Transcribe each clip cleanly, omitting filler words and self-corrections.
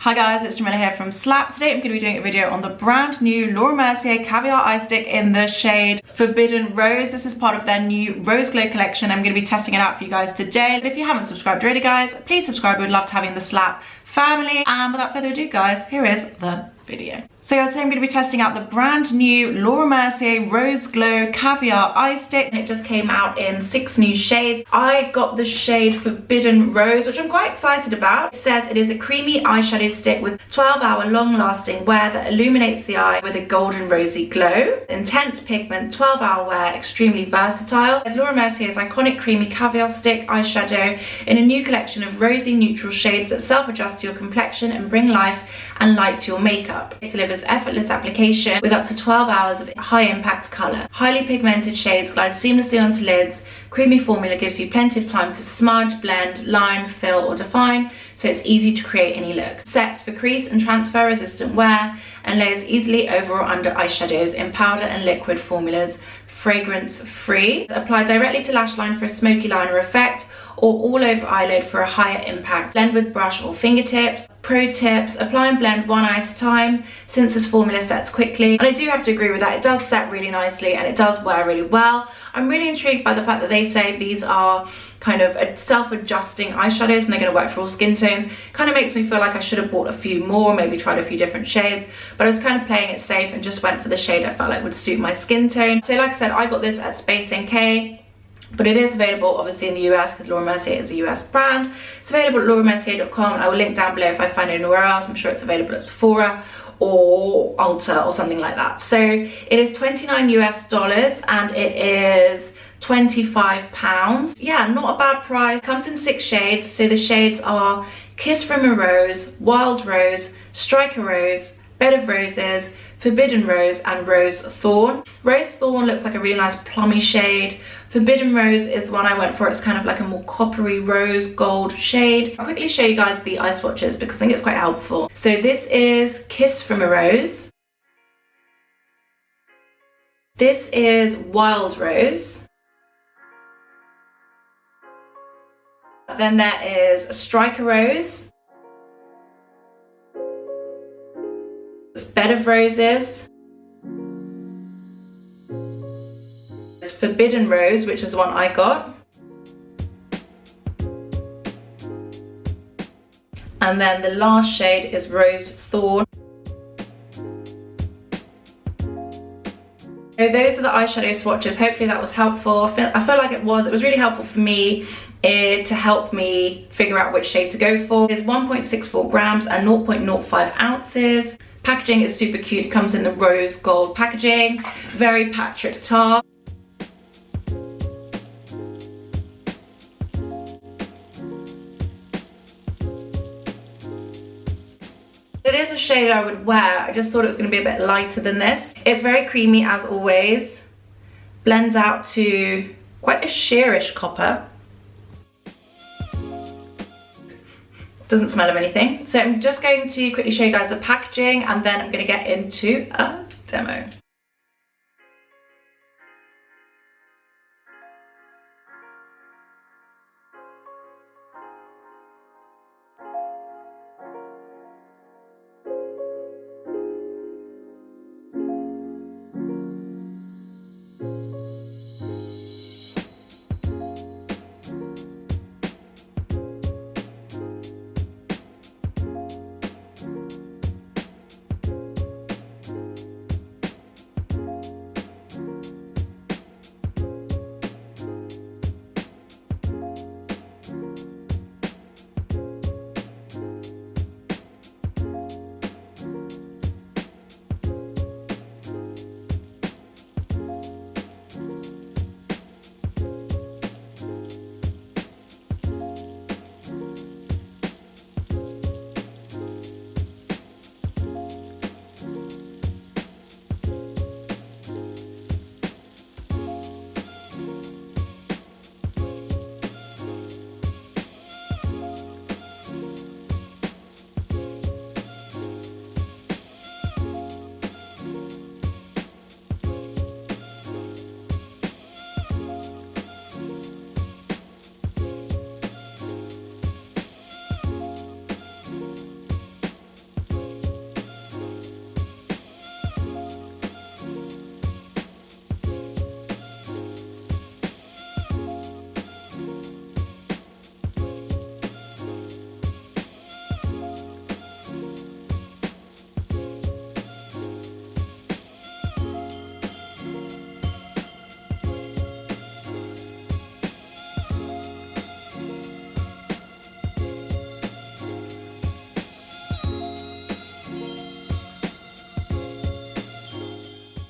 Hi guys, it's Jamila here from Slap. Today I'm going to be doing a video on the brand new Laura Mercier Caviar Eye Stick in the shade Forbidden Rose. This is part of their new Rose Glow collection. I'm going to be testing it out for you guys today. And if you haven't subscribed already guys, please subscribe. We'd love to have you in the Slap family. And without further ado guys, here is the video. So guys, today I'm going to be testing out the brand new Laura Mercier Rose Glow Caviar Eye Stick. And it just came out in 6 new shades. I got the shade Forbidden Rose, which I'm quite excited about. It says it is a creamy eyeshadow stick with 12-hour long-lasting wear that illuminates the eye with a golden rosy glow. Intense pigment, 12-hour wear, extremely versatile. It's Laura Mercier's iconic creamy caviar stick eyeshadow in a new collection of rosy neutral shades that self-adjust to your complexion and bring life and light to your makeup. It delivers effortless application with up to 12 hours of high impact colour. Highly pigmented shades glide seamlessly onto lids. Creamy formula gives you plenty of time to smudge, blend, line, fill or define, so it's easy to create any look. Sets for crease and transfer resistant wear and layers easily over or under eyeshadows in powder and liquid formulas, fragrance free. Apply directly to lash line for a smoky liner effect or all over eyelid for a higher impact. Blend with brush or fingertips. Pro tips, apply and blend one eye at a time since this formula sets quickly. And I do have to agree with that, it does set really nicely and it does wear really well. I'm really intrigued by the fact that they say these are kind of self-adjusting eyeshadows and they're going to work for all skin tones. Kind of makes me feel like I should have bought a few more, maybe tried a few different shades, but I was kind of playing it safe and just went for the shade I felt like would suit my skin tone. So like I said, I got this at Space NK. But it is available obviously in the US because Laura Mercier is a US brand. It's available at lauramercier.com and I will link down below if I find it anywhere else. I'm sure it's available at Sephora or Ulta or something like that. So it is $29 US and it is £25. Yeah, not a bad price. Comes in 6 shades. So the shades are Kiss from a Rose, Wild Rose, Striker Rose, Bed of Roses, Forbidden Rose and Rose Thorn. Rose Thorn looks like a really nice plummy shade. Forbidden Rose is the one I went for. It's kind of like a more coppery rose gold shade. I'll quickly show you guys the eye swatches because I think it's quite helpful. So this is Kiss from a Rose. This is Wild Rose. Then there is Striker Rose. It's Bed of Roses. Forbidden Rose, which is the one I got. And then the last shade is Rose Thorn. So those are the eyeshadow swatches. Hopefully that was helpful. I feel like it was really helpful for me to help me figure out which shade to go for. It's 1.64 grams and 0.05 ounces. Packaging is super cute. It comes in the rose gold packaging. Very Patrick Tar. It is a shade I would wear. I just thought it was going to be a bit lighter than this. It's very creamy as always. Blends out to quite a sheerish copper. Doesn't smell of anything. So I'm just going to quickly show you guys the packaging and then I'm going to get into a demo.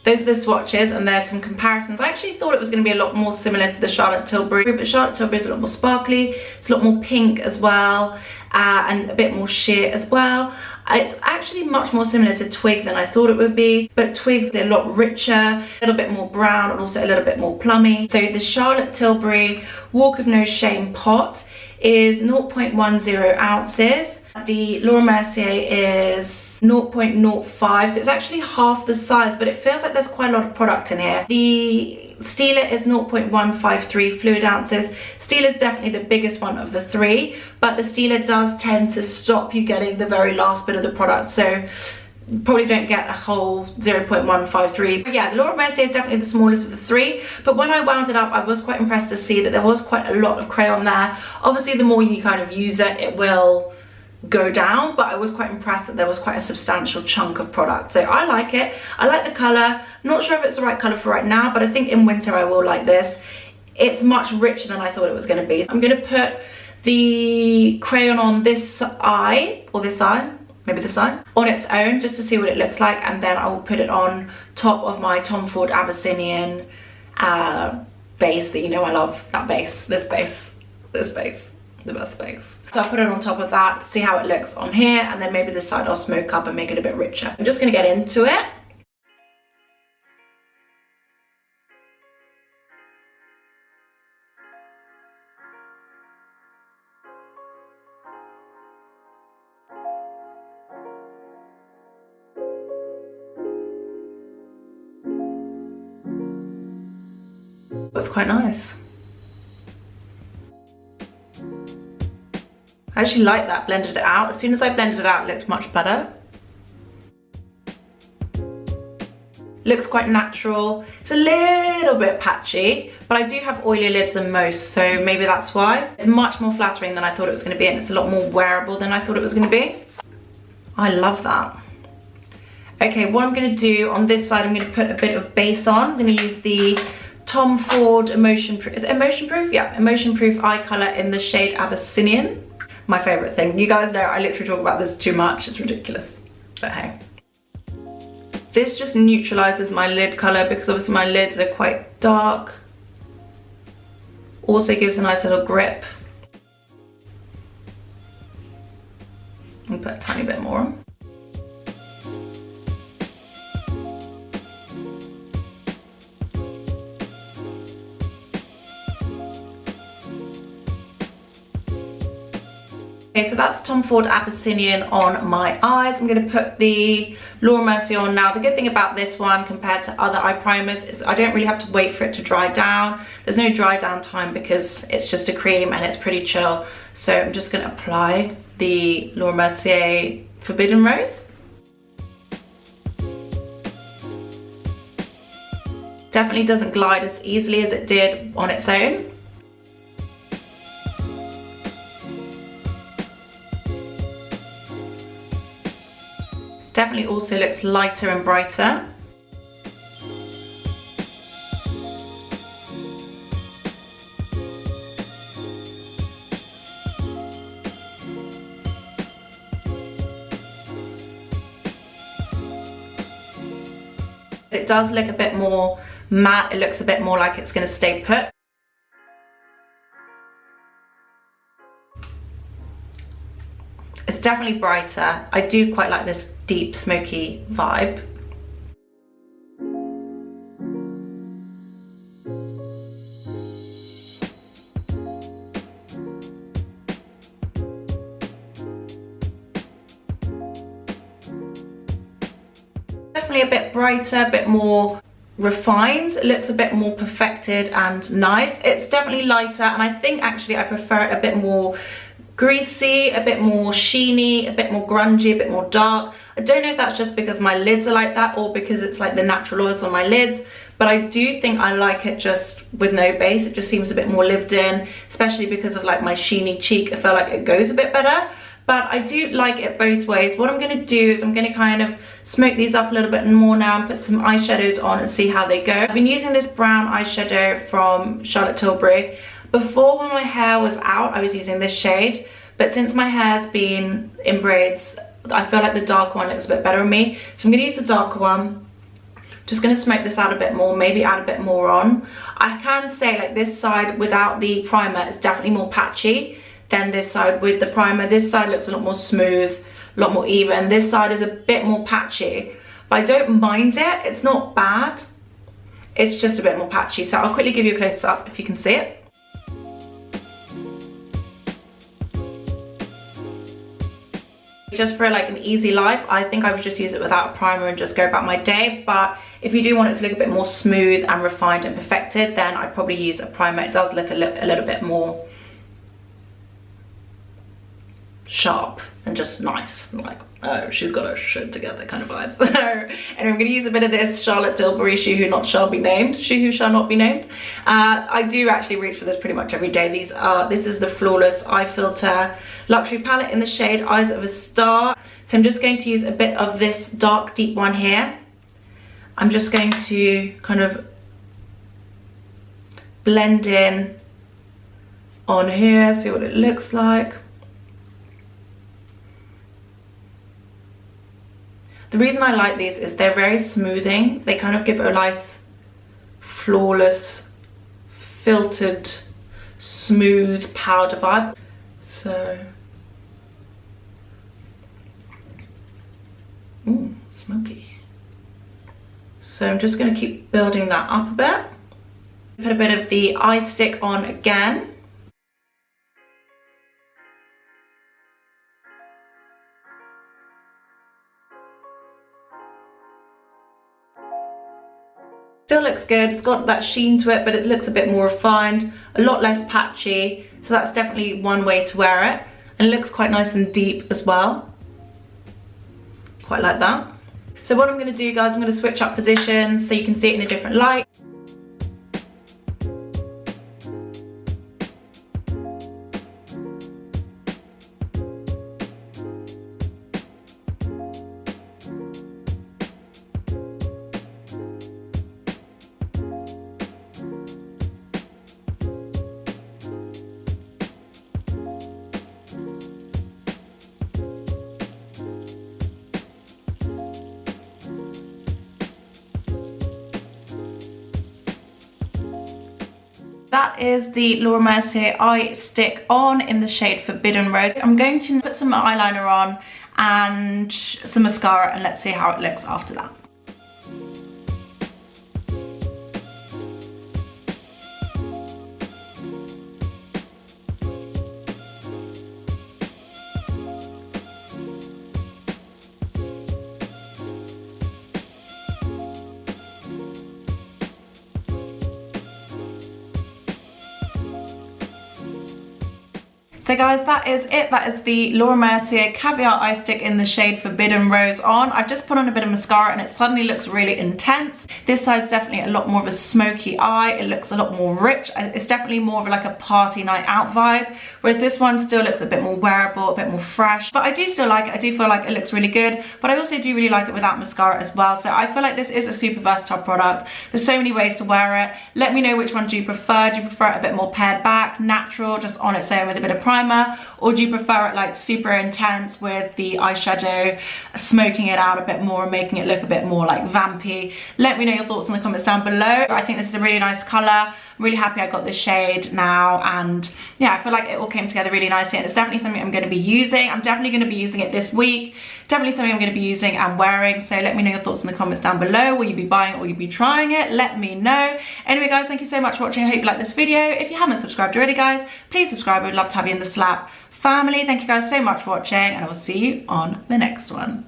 Those are the swatches, and there's some comparisons. I actually thought it was going to be a lot more similar to the Charlotte Tilbury, but Charlotte Tilbury is a lot more sparkly. It's a lot more pink as well, and a bit more sheer as well. It's actually much more similar to Twig than I thought it would be, but Twig's a lot richer, a little bit more brown, and also a little bit more plummy. So the Charlotte Tilbury Walk of No Shame pot is 0.10 ounces. The Laura Mercier is 0.05, so it's actually half the size, but it feels like there's quite a lot of product in here. The Stila is 0.153 fluid ounces. Stila is definitely the biggest one of the three, but the Stila does tend to stop you getting the very last bit of the product, so you probably don't get a whole 0.153. But yeah, the Laura Mercier is definitely the smallest of the three, but when I wound it up, I was quite impressed to see that there was quite a lot of crayon there. Obviously, the more you kind of use it, it will go down, but I was quite impressed that there was quite a substantial chunk of product. So I like it. I like the color. Not sure if it's the right color for right now, but I think in winter I will like this. It's much richer than I thought it was going to be. I'm going to put the crayon on this eye, or this eye, maybe this eye, on its own, just to see what it looks like, and then I will put it on top of my Tom Ford Abyssinian base that you know I love. That base, this base, the best base. So I'll put it on top of that, see how it looks on here, and then maybe this side I'll smoke up and make it a bit richer. I'm just going to get into it. That's quite nice. I actually like that, blended it out. As soon as I blended it out, it looked much better. Looks quite natural. It's a little bit patchy, but I do have oilier lids than most, so maybe that's why. It's much more flattering than I thought it was going to be, and it's a lot more wearable than I thought it was going to be. I love that. Okay, what I'm going to do on this side, I'm going to put a bit of base on. I'm going to use the Tom Ford Emotion Proof. Is it Emotion Proof? Yeah, Emotion Proof eye color in the shade Abyssinian. My favorite thing. You guys know I literally talk about this too much. It's ridiculous, but hey. This just neutralizes my lid color because obviously my lids are quite dark. Also gives a nice little grip. I'll put a tiny bit more on. Okay, so that's Tom Ford Abyssinian on my eyes. I'm going to put the Laura Mercier on now. The good thing about this one compared to other eye primers is I don't really have to wait for it to dry down. There's no dry down time because it's just a cream and it's pretty chill. So I'm just going to apply the Laura Mercier Forbidden Rose. Definitely doesn't glide as easily as it did on its own. Definitely also looks lighter and brighter. It does look a bit more matte. It looks a bit more like it's going to stay put. It's definitely brighter. I do quite like this deep smoky vibe. Definitely a bit brighter, a bit more refined. It looks a bit more perfected and nice. It's definitely lighter, and I think actually I prefer it a bit more greasy, a bit more sheeny, a bit more grungy, a bit more dark. I don't know if that's just because my lids are like that or because it's like the natural oils on my lids, but I do think I like it just with no base. It just seems a bit more lived in, especially because of like my sheeny cheek. I feel like it goes a bit better, but I do like it both ways. What I'm going to do is I'm going to kind of smoke these up a little bit more now and put some eyeshadows on and see how they go. I've been using this brown eyeshadow from Charlotte Tilbury. Before, when my hair was out, I was using this shade, but since my hair's been in braids, I feel like the dark one looks a bit better on me. So I'm going to use the darker one Just going to smoke this out a bit more, maybe add a bit more on. I can say like this side without the primer is definitely more patchy than this side with the primer. This side looks a lot more smooth, a lot more even. This side is a bit more patchy, but I don't mind it. It's not bad. It's just a bit more patchy. So I'll quickly give you a close up if you can see it. Just for like an easy life, I think I would just use it without a primer and just go about my day. But if you do want it to look a bit more smooth and refined and perfected, then I'd probably use a primer. It does look a little bit more sharp and just nice, like, oh, she's got her shit together kind of vibe. So anyway, I'm going to use a bit of this Charlotte Tilbury She Who Not Shall Be Named, She Who Shall Not Be Named. I do actually reach for this pretty much every day. This is the Flawless Eye Filter Luxury Palette in the shade Eyes of a Star. So I'm just going to use a bit of this dark deep one here. I'm just going to kind of blend in on here, see what it looks like. The reason I like these is they're very smoothing. They kind of give it a nice, flawless, filtered, smooth powder vibe. So, ooh, smoky. So I'm just going to keep building that up a bit. Put a bit of the eye stick on again. Still looks good, it's got that sheen to it, but it looks a bit more refined, a lot less patchy, so that's definitely one way to wear it. And it looks quite nice and deep as well. Quite like that. So what I'm going to do, guys, I'm going to switch up positions so you can see it in a different light. That is the Laura Mercier eye stick on in the shade Forbidden Rose. I'm going to put some eyeliner on and some mascara, and let's see how it looks after that. So guys, that is it. That is the Laura Mercier Caviar eye stick in the shade Forbidden Rose on. I've just put on a bit of mascara and it suddenly looks really intense. This side's definitely a lot more of a smoky eye. It looks a lot more rich. It's definitely more of like a party night out vibe, whereas this one still looks a bit more wearable, a bit more fresh. But I do still like it. I do feel like it looks really good, but I also do really like it without mascara as well. So I feel like this is a super versatile product. There's so many ways to wear it. Let me know which one do you prefer. Do you prefer it a bit more pared back, natural, just on its own with a bit of primer? Or do you prefer it like super intense with the eyeshadow, smoking it out a bit more and making it look a bit more like vampy? Let me know your thoughts in the comments down below. I think this is a really nice colour. I'm really happy I got this shade now, and yeah, I feel like it all came together really nicely, and it's definitely something I'm going to be using. I'm definitely going to be using it this week. Definitely something I'm going to be using and wearing. So let me know your thoughts in the comments down below. Will you be buying it? Will you be trying it? Let me know. Anyway guys, thank you so much for watching. I hope you liked this video. If you haven't subscribed already, guys, please subscribe. I would love to have you in the Slap family. Thank you guys so much for watching, and I will see you on the next one.